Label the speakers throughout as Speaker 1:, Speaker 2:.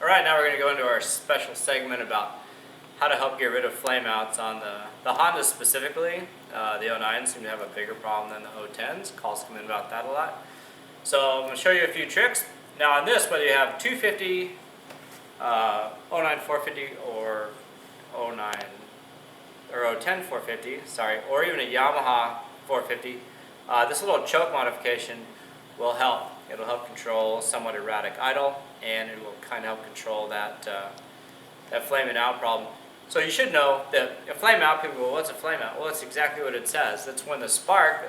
Speaker 1: Alright, now we're going to go into our special segment about how to help get rid of flameouts on the Hondas specifically. The 09s seem to have a bigger problem than the 010s. Calls come in about that a lot. So I'm going to show you a few tricks. Now on this, whether you have 250, 09 450, or 09 or 010 450, sorry, or even a Yamaha 450, this little choke modification will help. It'll help control somewhat erratic idle, and it will kind of help control that flaming out problem. So you should know that a flame out, people go, well, what's a flame out? Well, that's exactly what it says. That's when the spark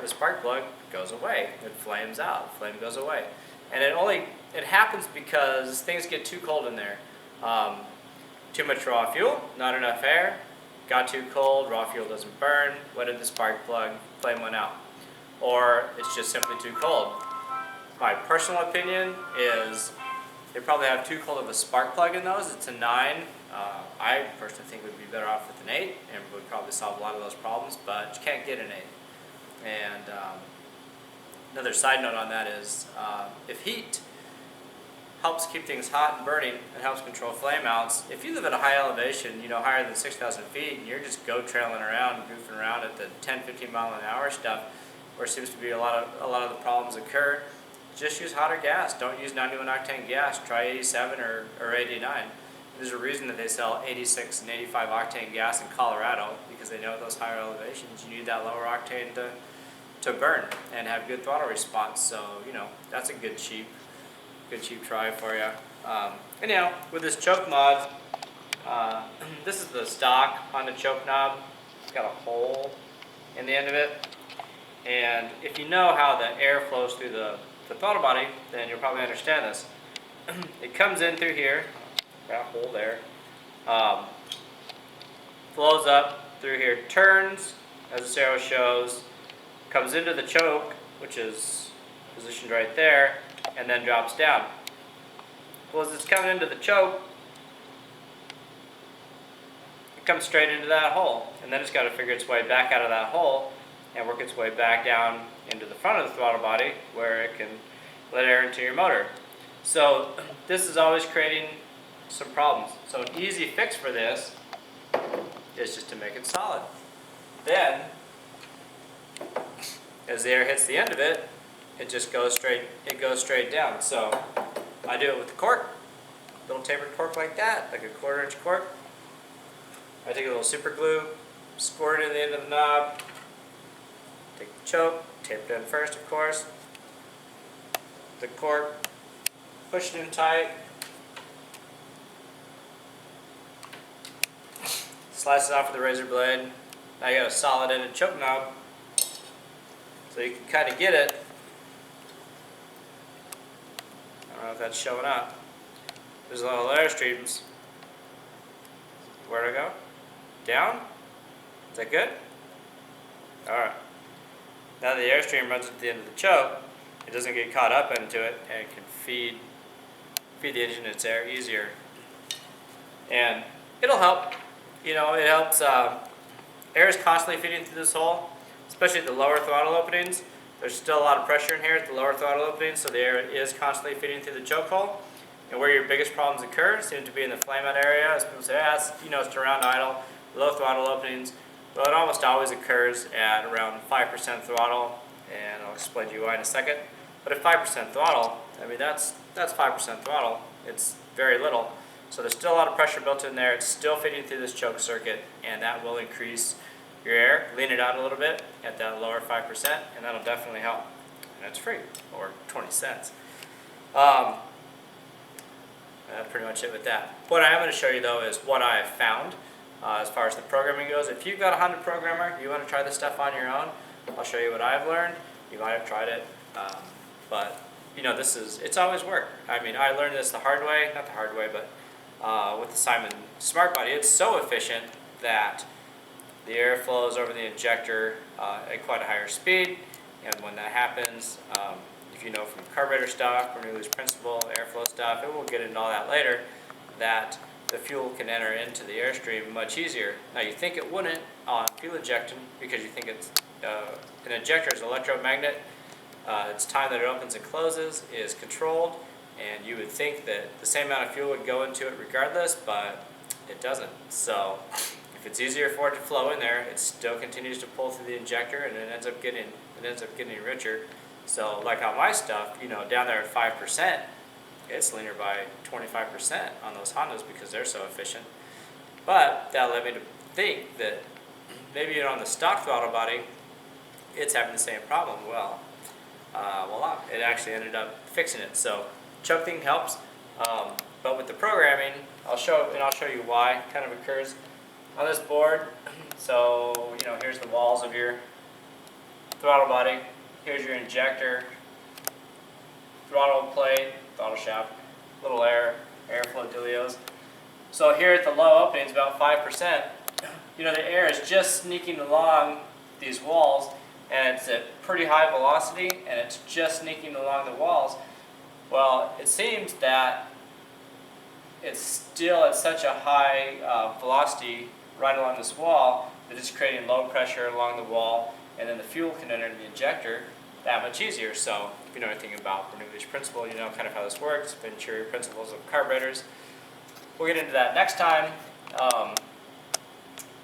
Speaker 1: plug goes away. It flames out, flame goes away. And it happens because things get too cold in there. Too much raw fuel, not enough air, got too cold, raw fuel doesn't burn, wetted the spark plug, flame went out. Or it's just simply too cold. My personal opinion is they probably have too cold of a spark plug in those. It's a 9. I personally think we'd be better off with an 8 and would probably solve a lot of those problems, but you can't get an 8. And another side note on that is if heat helps keep things hot and burning and helps control flame outs, if you live at a high elevation, higher than 6,000 feet, and you're just trailing around and goofing around at the 10-15 mile an hour stuff, where it seems to be a lot of the problems occur, just use hotter gas. Don't use 91 octane gas. Try 87 or 89. There's a reason that they sell 86 and 85 octane gas in Colorado, because they know at those higher elevations you need that lower octane to burn and have good throttle response. So that's a good cheap try for you. Anyhow, with this choke mod, this is the stock Honda choke knob. It's got a hole in the end of it, and if you know how the air flows through the throttle body, then you'll probably understand this. It comes in through here, got a hole there, flows up through here, turns, as this arrow shows, comes into the choke, which is positioned right there, and then drops down. Well, as it's coming into the choke, it comes straight into that hole, and then it's got to figure its way back out of that hole and work its way back down into the front of the throttle body where it can let air into your motor. So this is always creating some problems. So an easy fix for this is just to make it solid. Then, as the air hits the end of it, it just goes straight down. So I do it with the cork, little tapered cork like that, like a 1/4 inch cork. I take a little super glue, squirt it in the end of the knob, take the choke, tape it in first, of course, the cork, push it in tight, slice it off with a razor blade. Now you got a solid ended choke knob, so you can kind of get it. I don't know if that's showing up. There's a little air streams. Where'd I go? Down? Is that good? Alright. Now the airstream runs at the end of the choke, it doesn't get caught up into it, and it can feed the engine its air easier. And it'll help. It helps. Air is constantly feeding through this hole, especially at the lower throttle openings. There's still a lot of pressure in here at the lower throttle openings, so the air is constantly feeding through the choke hole. And where your biggest problems occur seem to be in the flame out area. As people say, it's around idle, low throttle openings. Well, it almost always occurs at around 5% throttle, and I'll explain to you why in a second. But at 5% throttle, that's 5% throttle. It's very little. So there's still a lot of pressure built in there. It's still feeding through this choke circuit, and that will increase your air. Lean it out a little bit at that lower 5%, and that'll definitely help. And it's free, or 20 cents. That's pretty much it with that. What I am going to show you though is what I have found as far as the programming goes. If you've got a Honda programmer, you want to try this stuff on your own, I'll show you what I've learned. You might have tried it, but it's always worked. I learned this the hard way, not the hard way, but with the Simon Smart Body. It's so efficient that the air flows over the injector at quite a higher speed, and when that happens, if you know from carburetor stuff, Bernoulli's principle, airflow stuff, and we'll get into all that later, that the fuel can enter into the airstream much easier. Now you think it wouldn't on fuel injection because you think it's an injector is an electromagnet. Its time that it opens and closes is controlled, and you would think that the same amount of fuel would go into it regardless, but it doesn't. So if it's easier for it to flow in there, it still continues to pull through the injector, and it ends up getting richer. So like on my stuff, down there at 5%, it's leaner by 25% on those Hondas because they're so efficient. But that led me to think that maybe on the stock throttle body, it's having the same problem. Well, voila, it actually ended up fixing it. So choke thing helps, but with the programming, I'll show you why it kind of occurs on this board. So here's the walls of your throttle body. Here's your injector, throttle plate, throttle shaft, little airflow dealios. So here at the low openings, about 5%, the air is just sneaking along these walls, and it's at pretty high velocity, and it's just sneaking along the walls. Well, it seems that it's still at such a high velocity right along this wall that it's creating low pressure along the wall, and then the fuel can enter the injector that much easier. So if you know anything about Bernoulli's principle, you know kind of how this works, Venturi principles of carburetors. We'll get into that next time.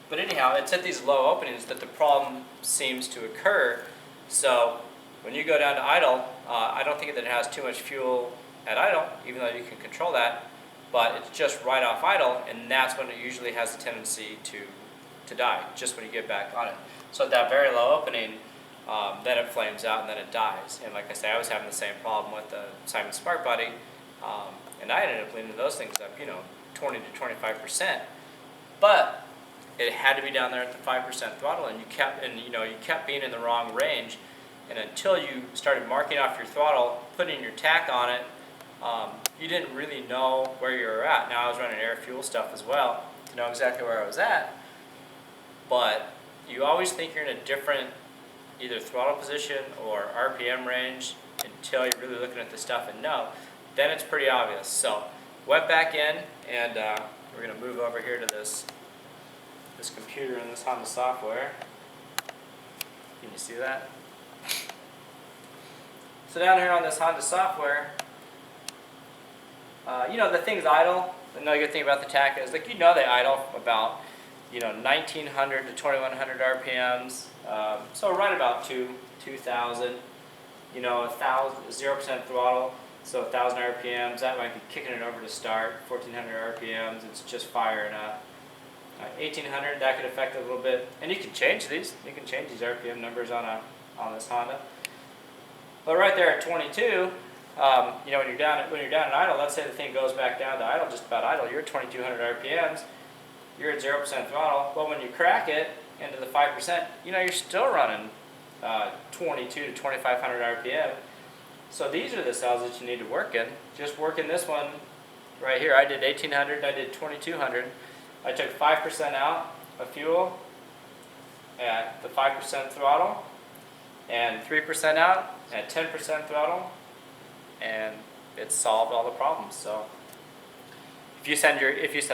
Speaker 1: But anyhow, it's at these low openings that the problem seems to occur. So when you go down to idle, I don't think that it has too much fuel at idle, even though you can control that, but it's just right off idle, and that's when it usually has a tendency to die, just when you get back on it. So at that very low opening, then it flames out and then it dies. And like I say, I was having the same problem with the Simon Spark Body, and I ended up leaning those things up, 20 to 25%. But it had to be down there at the 5% throttle, and you kept being in the wrong range. And until you started marking off your throttle, putting your tack on it, you didn't really know where you were at. Now I was running air fuel stuff as well to know exactly where I was at, but you always think you're in a different either throttle position or RPM range until you're really looking at the stuff and know. Then it's pretty obvious. So went back in, and we're going to move over here to this computer and this Honda software. Can you see that? So down here on this Honda software, the thing's idle. Another good thing about the tack is, they idle about 1900 to 2100 RPMs. So right about 2000. 1,000 0% throttle, so 1,000 RPMs. That might be kicking it over to start. 1,400 RPMs, it's just firing up. 1,800, that could affect it a little bit, and you can change these. You can change these RPM numbers on this Honda. But right there at 22, when you're down at idle, let's say the thing goes back down to idle, just about idle. You're at 2,200 RPMs. You're at 0% throttle. Well, when you crack it into the 5%, you're still running 22 to 2,500 RPM. So these are the cells that you need to work in. Just work in this one right here. I did 1,800. I did 2,200. I took 5% out of fuel at the 5% throttle, and 3% out at 10% throttle, and it solved all the problems. So if you said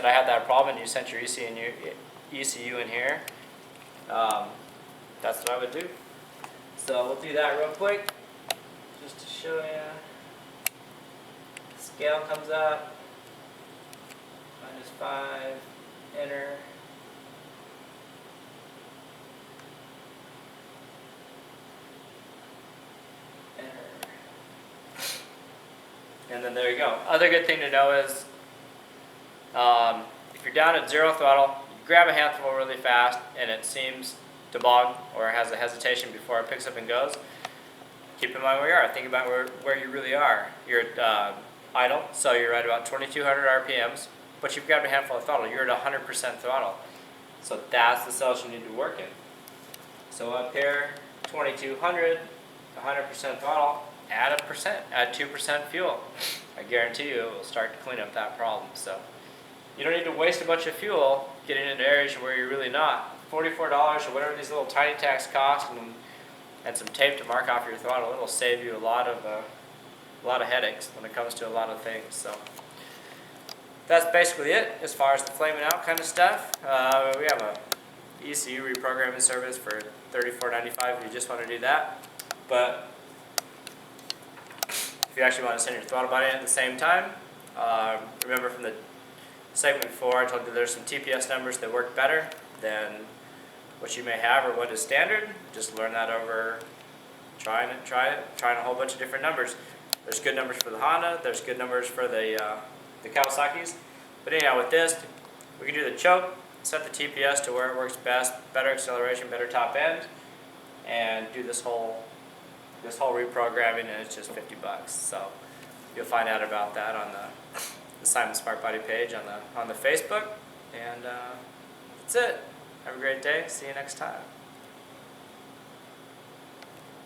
Speaker 1: I had that problem and you sent your ECU in here, that's what I would do. So we'll do that real quick, just to show you. Scale comes up, -5. Enter. And then there you go. Other good thing to know is, if you're down at 0 throttle, you grab a handful really fast and it seems to bog or has a hesitation before it picks up and goes, keep in mind where you are. Think about where you really are. You're at idle, so you're at about 2,200 RPMs. But you've grabbed a handful of throttle, you're at 100% throttle. So that's the cells you need to work in. So up here, 2,200, 100% throttle, add 2% fuel. I guarantee you it will start to clean up that problem. So you don't need to waste a bunch of fuel getting into areas where you're really not. $44 or whatever these little tiny tacks cost, and some tape to mark off your throttle, it'll save you a lot of headaches when it comes to a lot of things. So that's basically it as far as the flaming out kind of stuff. We have a ECU reprogramming service for $34.95 if you just want to do that. But if you actually want to send your throttle body in at the same time. Remember from the segment before, I told you there's some TPS numbers that work better than what you may have or what is standard. Just learn that over trying a whole bunch of different numbers. There's good numbers for the Honda, there's good numbers for the Kawasaki's. But anyhow, with this, we can do the choke, set the TPS to where it works best, better acceleration, better top end, and do this whole reprogramming, and it's just $50. So you'll find out about that on the Simon Smart Body page on the Facebook. And that's it. Have a great day. See you next time.